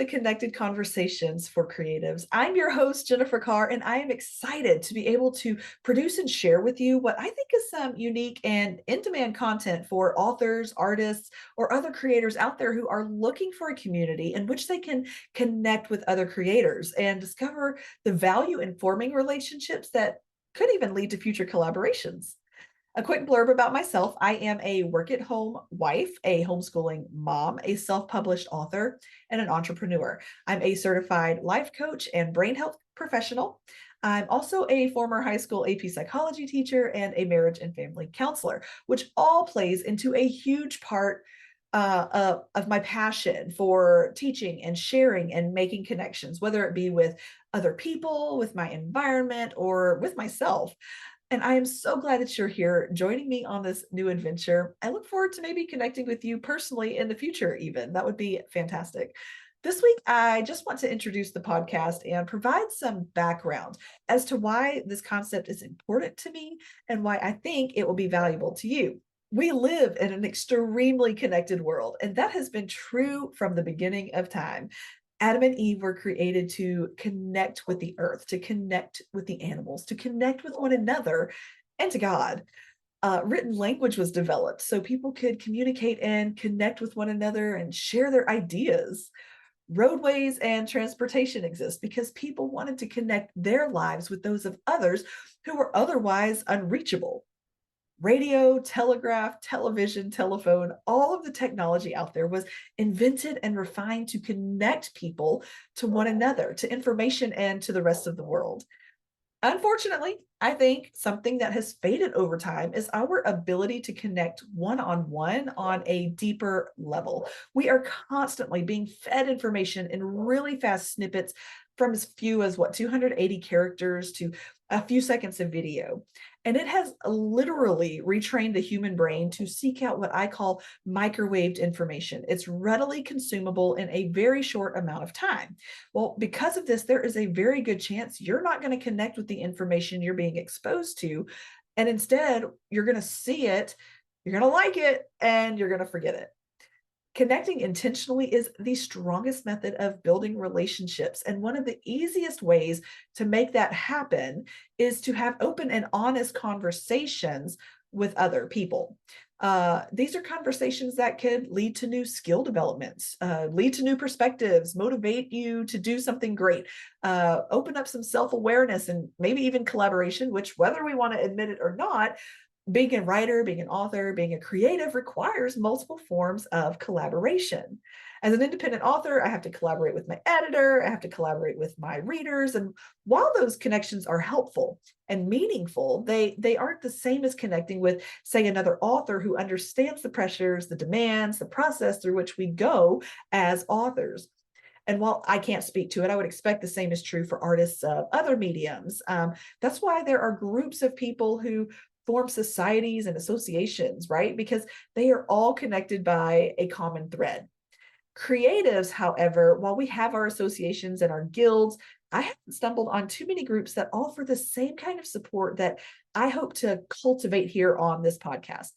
Connected Conversations for Creatives. I'm your host, Jennifer Carr, and I am excited to be able to produce and share with you what I think is some unique and in demand content for authors, artists, or other creators out there who are looking for a community in which they can connect with other creators and discover the value in forming relationships that could even lead to future collaborations. A quick blurb about myself. I am a work at home wife, a homeschooling mom, a self published author, and an entrepreneur. I'm a certified life coach and brain health professional. I'm also a former high school AP psychology teacher and a marriage and family counselor, which all plays into a huge part of my passion for teaching and sharing and making connections, whether it be with other people, with my environment, or with myself. And I am so glad that you're here joining me on this new adventure. I look forward to maybe connecting with you personally in the future, even. That would be fantastic. This week, I just want to introduce the podcast and provide some background as to why this concept is important to me and why I think it will be valuable to you. We live in an extremely connected world, and that has been true from the beginning of time. Adam and Eve were created to connect with the earth, to connect with the animals, to connect with one another and to God. Written language was developed so people could communicate and connect with one another and share their ideas. Roadways and transportation exist because people wanted to connect their lives with those of others who were otherwise unreachable. Radio, telegraph, television, telephone, all of the technology out there was invented and refined to connect people to one another, to information, and to the rest of the world. Unfortunately, I think something that has faded over time is our ability to connect one on one on a deeper level. We are constantly being fed information in really fast snippets from as few as 280 characters to a few seconds of video. And it has literally retrained the human brain to seek out what I call microwaved information. It's readily consumable in a very short amount of time. Well, because of this, there is a very good chance you're not going to connect with the information you're being exposed to. And instead, you're going to see it, you're going to like it, and you're going to forget it. Connecting intentionally is the strongest method of building relationships. And one of the easiest ways to make that happen is to have open and honest conversations with other people. These are conversations that could lead to new skill developments, lead to new perspectives, motivate you to do something great, open up some self awareness, and maybe even collaboration, which, whether we want to admit it or not, being a writer, being an author, being a creative requires multiple forms of collaboration. As an independent author, I have to collaborate with my editor, I have to collaborate with my readers. And while those connections are helpful and meaningful, they aren't the same as connecting with, say, another author who understands the pressures, the demands, the process through which we go as authors. And while I can't speak to it, I would expect the same is true for artists of other mediums. That's why there are groups of people who form societies and associations, right? Because they are all connected by a common thread. Creatives, however, while we have our associations and our guilds, I haven't stumbled on too many groups that offer the same kind of support that I hope to cultivate here on this podcast.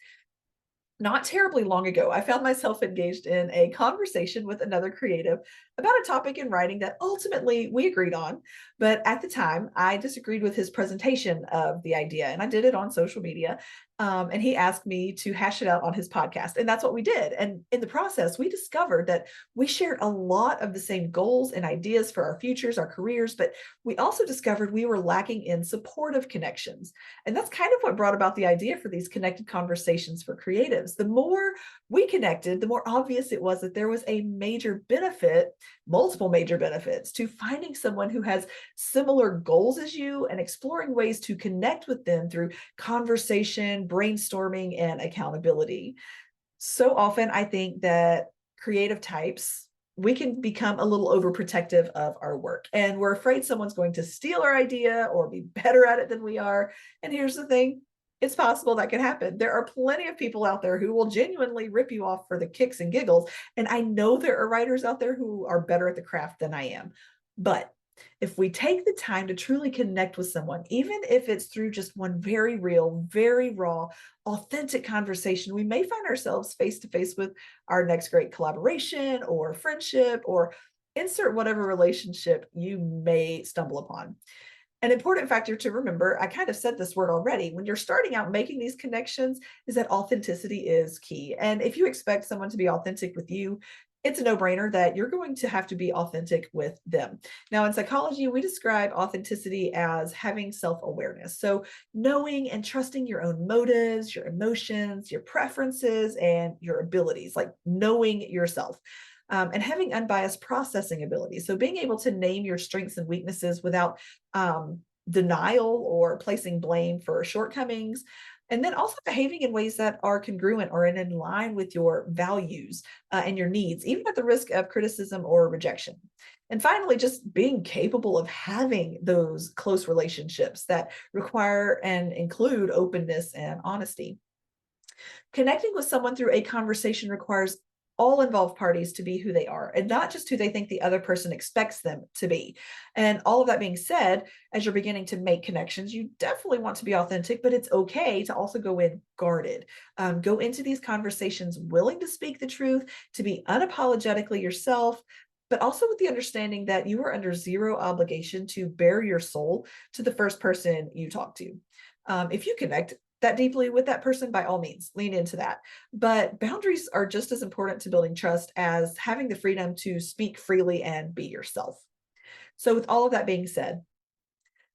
Not terribly long ago, I found myself engaged in a conversation with another creative about a topic in writing that ultimately we agreed on. But at the time, I disagreed with his presentation of the idea, and I did it on social media. And he asked me to hash it out on his podcast. And that's what we did. And in the process, we discovered that we shared a lot of the same goals and ideas for our futures, our careers, but we also discovered we were lacking in supportive connections. And that's kind of what brought about the idea for these connected conversations for creatives. The more we connected, the more obvious it was that there was a major benefit, multiple major benefits, to finding someone who has similar goals as you and exploring ways to connect with them through conversation, brainstorming, and accountability. So often, I think that creative types, we can become a little overprotective of our work, and we're afraid someone's going to steal our idea or be better at it than we are. And here's the thing, it's possible that can happen. There are plenty of people out there who will genuinely rip you off for the kicks and giggles. And I know there are writers out there who are better at the craft than I am. But if we take the time to truly connect with someone, even if it's through just one very real, very raw, authentic conversation, we may find ourselves face to face with our next great collaboration or friendship or insert whatever relationship you may stumble upon. An important factor to remember, I kind of said this word already, when you're starting out making these connections, is that authenticity is key. And if you expect someone to be authentic with you, it's a no brainer that you're going to have to be authentic with them. Now, in psychology, we describe authenticity as having self awareness. So, knowing and trusting your own motives, your emotions, your preferences, and your abilities, like knowing yourself. And having unbiased processing ability. So, being able to name your strengths and weaknesses without denial or placing blame for shortcomings. And then also behaving in ways that are congruent or in line with your values and your needs, even at the risk of criticism or rejection. And finally, just being capable of having those close relationships that require and include openness and honesty. Connecting with someone through a conversation requires all involved parties to be who they are and not just who they think the other person expects them to be. And all of that being said, as you're beginning to make connections, you definitely want to be authentic, but it's okay to also go in guarded. Go into these conversations willing to speak the truth, to be unapologetically yourself, but also with the understanding that you are under zero obligation to bare your soul to the first person you talk to. If you connect that deeply with that person, by all means, lean into that. But boundaries are just as important to building trust as having the freedom to speak freely and be yourself. So, with all of that being said,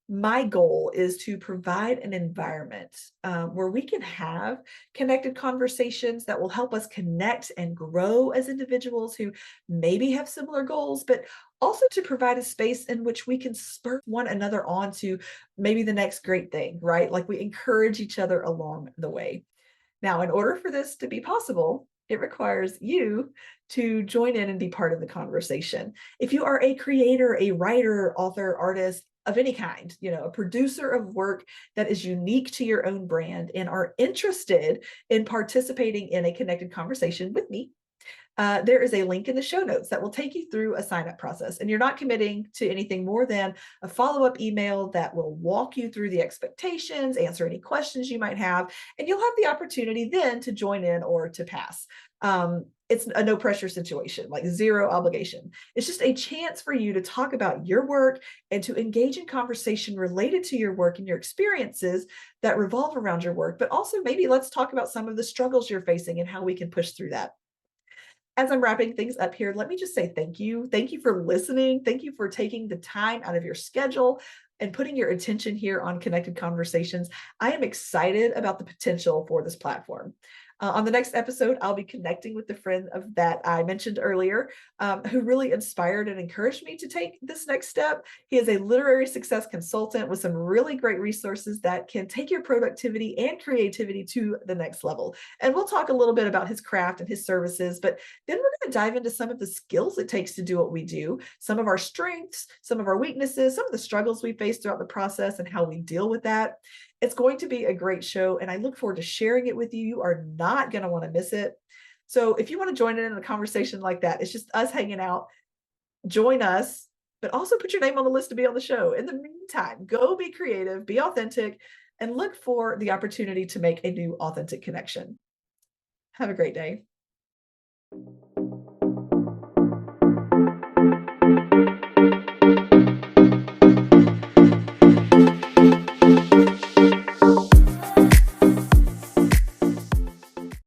my goal is to provide an environment where we can have connected conversations that will help us connect and grow as individuals who maybe have similar goals, but also to provide a space in which we can spur one another on to maybe the next great thing, right? Like we encourage each other along the way. Now, in order for this to be possible, it requires you to join in and be part of the conversation. If you are a creator, a writer, author, artist of any kind, a producer of work that is unique to your own brand and are interested in participating in a connected conversation with me, there is a link in the show notes that will take you through a sign up process. And you're not committing to anything more than a follow up email that will walk you through the expectations, answer any questions you might have, and you'll have the opportunity then to join in or to pass. It's a no pressure situation, like zero obligation. It's just a chance for you to talk about your work and to engage in conversation related to your work and your experiences that revolve around your work. But also, maybe let's talk about some of the struggles you're facing and how we can push through that. As I'm wrapping things up here, let me just say thank you. Thank you for listening. Thank you for taking the time out of your schedule and putting your attention here on Connected Conversations. I am excited about the potential for this platform. On the next episode, I'll be connecting with the friend of that I mentioned earlier, who really inspired and encouraged me to take this next step. He is a literary success consultant with some really great resources that can take your productivity and creativity to the next level. And we'll talk a little bit about his craft and his services, but then we're going to dive into some of the skills it takes to do what we do, some of our strengths, some of our weaknesses, some of the struggles we face throughout the process, and how we deal with that. It's going to be a great show, and I look forward to sharing it with you. You are not going to want to miss it. So, if you want to join in a conversation like that, it's just us hanging out. Join us, but also put your name on the list to be on the show. In the meantime, go be creative, be authentic, and look for the opportunity to make a new authentic connection. Have a great day.